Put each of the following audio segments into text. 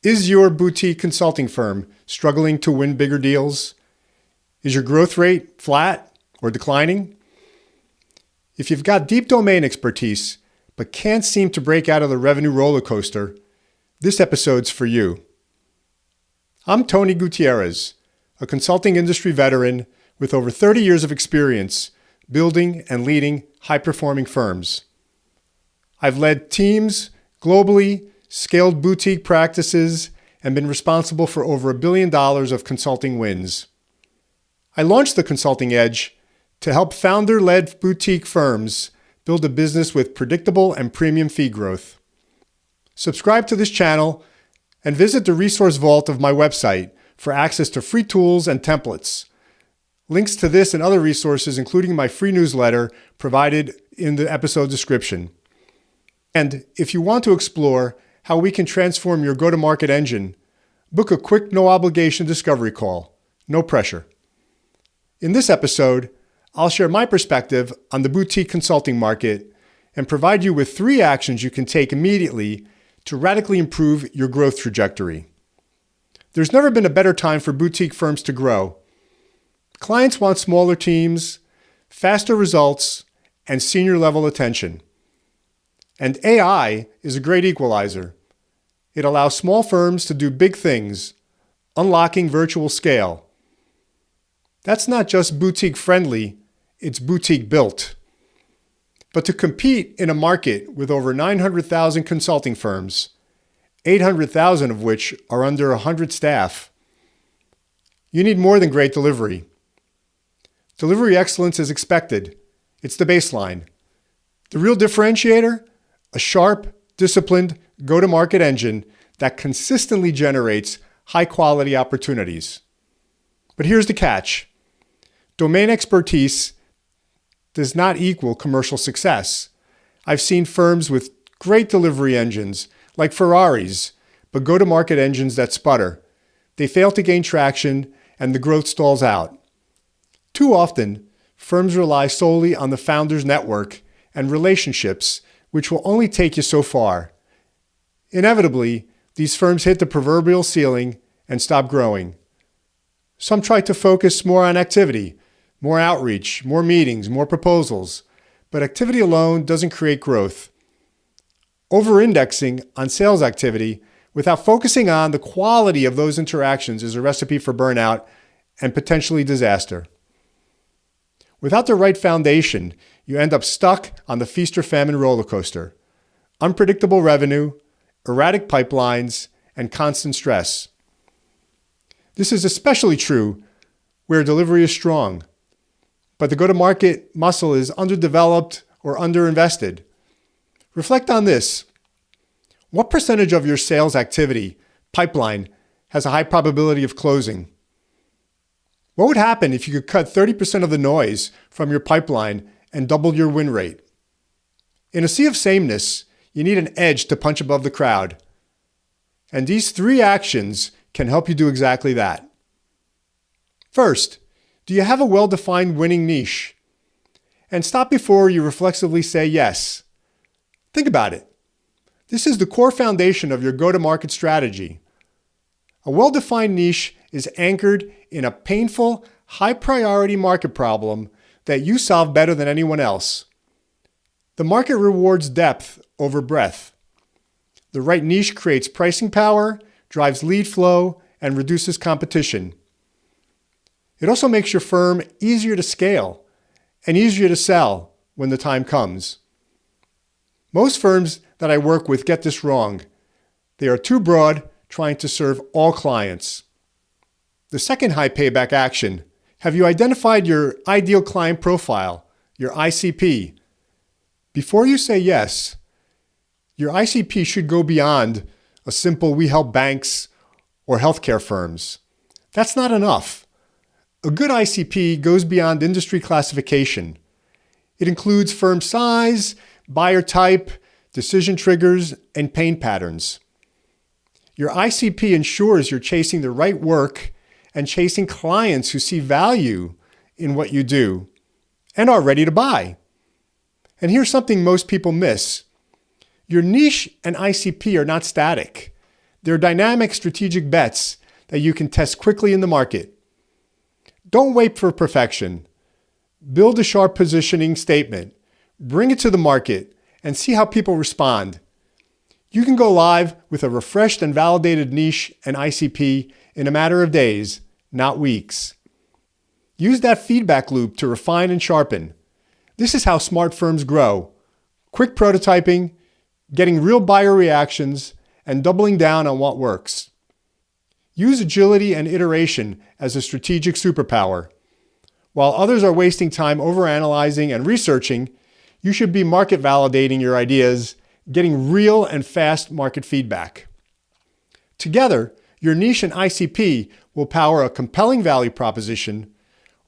Is your boutique consulting firm struggling to win bigger deals? Is your growth rate flat or declining? If you've got deep domain expertise but can't seem to break out of the revenue roller coaster, this episode's for you. I'm Tony Gutiérrez, a consulting industry veteran with over 30 years of experience building and leading high-performing firms. I've led teams globally, scaled boutique practices, and been responsible for over $1 billion of consulting wins. I launched the Consulting Edge to help founder-led boutique firms build a business with predictable and premium fee growth. Subscribe to this channel and visit the resource vault of my website for access to free tools and templates. Links to this and other resources, including my free newsletter, provided in the episode description. And if you want to explore how we can transform your go-to-market engine, book a quick, no-obligation discovery call. No pressure. In this episode, I'll share my perspective on the boutique consulting market and provide you with 3 actions you can take immediately to radically improve your growth trajectory. There's never been a better time for boutique firms to grow. Clients want smaller teams, faster results, and senior-level attention. And AI is a great equalizer. It allows small firms to do big things, unlocking virtual scale. That's not just boutique-friendly, it's boutique-built. But to compete in a market with over 900,000 consulting firms, 800,000 of which are under 100 staff, you need more than great delivery. Delivery excellence is expected. It's the baseline. The real differentiator? A sharp, disciplined, go-to-market engine that consistently generates high-quality opportunities. But here's the catch. Domain expertise does not equal commercial success. I've seen firms with great delivery engines, like Ferraris, but go-to-market engines that sputter. They fail to gain traction, and the growth stalls out. Too often, firms rely solely on the founder's network and relationships, which will only take you so far. Inevitably, these firms hit the proverbial ceiling and stop growing. Some try to focus more on activity, more outreach, more meetings, more proposals, but activity alone doesn't create growth. Over-indexing on sales activity without focusing on the quality of those interactions is a recipe for burnout and potentially disaster. Without the right foundation, you end up stuck on the feast or famine roller coaster. Unpredictable revenue, erratic pipelines, and constant stress. This is especially true where delivery is strong, but the go-to-market muscle is underdeveloped or underinvested. Reflect on this. What percentage of your sales activity pipeline has a high probability of closing? What would happen if you could cut 30% of the noise from your pipeline and double your win rate? In a sea of sameness, you need an edge to punch above the crowd. And these 3 actions can help you do exactly that. First, do you have a well-defined winning niche? And stop before you reflexively say yes. Think about it. This is the core foundation of your go-to-market strategy. A well-defined niche is anchored in a painful, high-priority market problem that you solve better than anyone else. The market rewards depth over breadth. The right niche creates pricing power, drives lead flow, and reduces competition. It also makes your firm easier to scale and easier to sell when the time comes. Most firms that I work with get this wrong. They are too broad, trying to serve all clients. The second high payback action: have you identified your ideal client profile, your ICP? Before you say yes, your ICP should go beyond a simple "we help banks" or healthcare firms. That's not enough. A good ICP goes beyond industry classification. It includes firm size, buyer type, decision triggers, and pain patterns. Your ICP ensures you're chasing the right work and chasing clients who see value in what you do and are ready to buy. And here's something most people miss. Your niche and ICP are not static. They're dynamic strategic bets that you can test quickly in the market. Don't wait for perfection. Build a sharp positioning statement, bring it to the market, and see how people respond. You can go live with a refreshed and validated niche and ICP in a matter of days, not weeks. Use that feedback loop to refine and sharpen. This is how smart firms grow. Quick prototyping, getting real buyer reactions, and doubling down on what works. Use agility and iteration as a strategic superpower. While others are wasting time overanalyzing and researching, you should be market validating your ideas, getting real and fast market feedback. Together, your niche and ICP will power a compelling value proposition,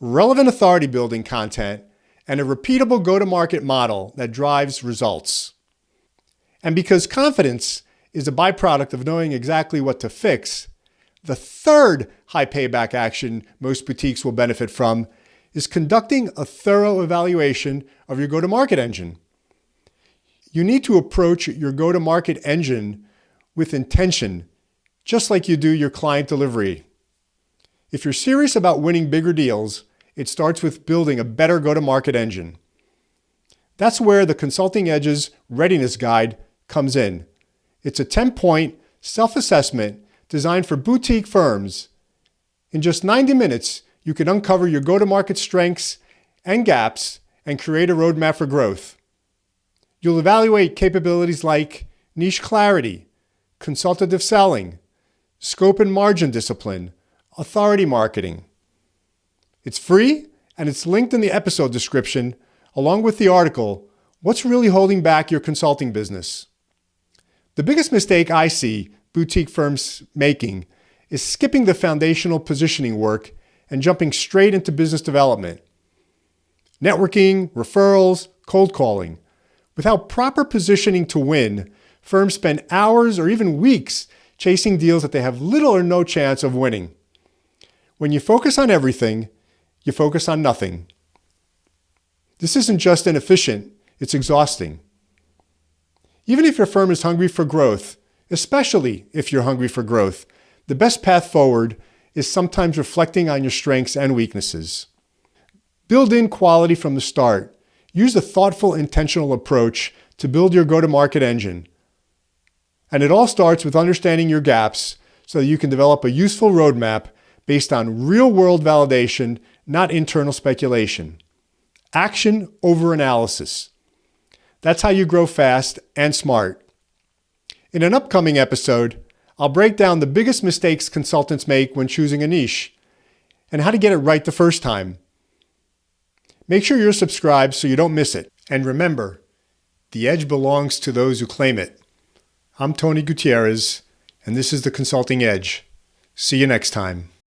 relevant authority building content, and a repeatable go-to-market model that drives results. And because confidence is a byproduct of knowing exactly what to fix, the third high payback action most boutiques will benefit from is conducting a thorough evaluation of your go-to-market engine. You need to approach your go-to-market engine with intention, just like you do your client delivery. If you're serious about winning bigger deals, it starts with building a better go-to-market engine. That's where the Consulting Edge's Readiness Guide comes in. It's a 10-point self-assessment designed for boutique firms. In just 90 minutes, you can uncover your go-to-market strengths and gaps and create a roadmap for growth. You'll evaluate capabilities like niche clarity, consultative selling, scope and margin discipline, authority marketing. It's free and it's linked in the episode description along with the article, What's Really Holding Back Your Consulting Business? The biggest mistake I see boutique firms making is skipping the foundational positioning work and jumping straight into business development. Networking, referrals, cold calling. Without proper positioning to win, firms spend hours or even weeks chasing deals that they have little or no chance of winning. When you focus on everything, you focus on nothing. This isn't just inefficient, it's exhausting. Even if your firm is hungry for growth, especially if you're hungry for growth, the best path forward is sometimes reflecting on your strengths and weaknesses. Build in quality from the start. Use a thoughtful, intentional approach to build your go-to-market engine. And it all starts with understanding your gaps so that you can develop a useful roadmap based on real-world validation, not internal speculation. Action over analysis. That's how you grow fast and smart. In an upcoming episode, I'll break down the biggest mistakes consultants make when choosing a niche and how to get it right the first time. Make sure you're subscribed so you don't miss it. And remember, the edge belongs to those who claim it. I'm Tony Gutiérrez, and this is the Consulting Edge. See you next time.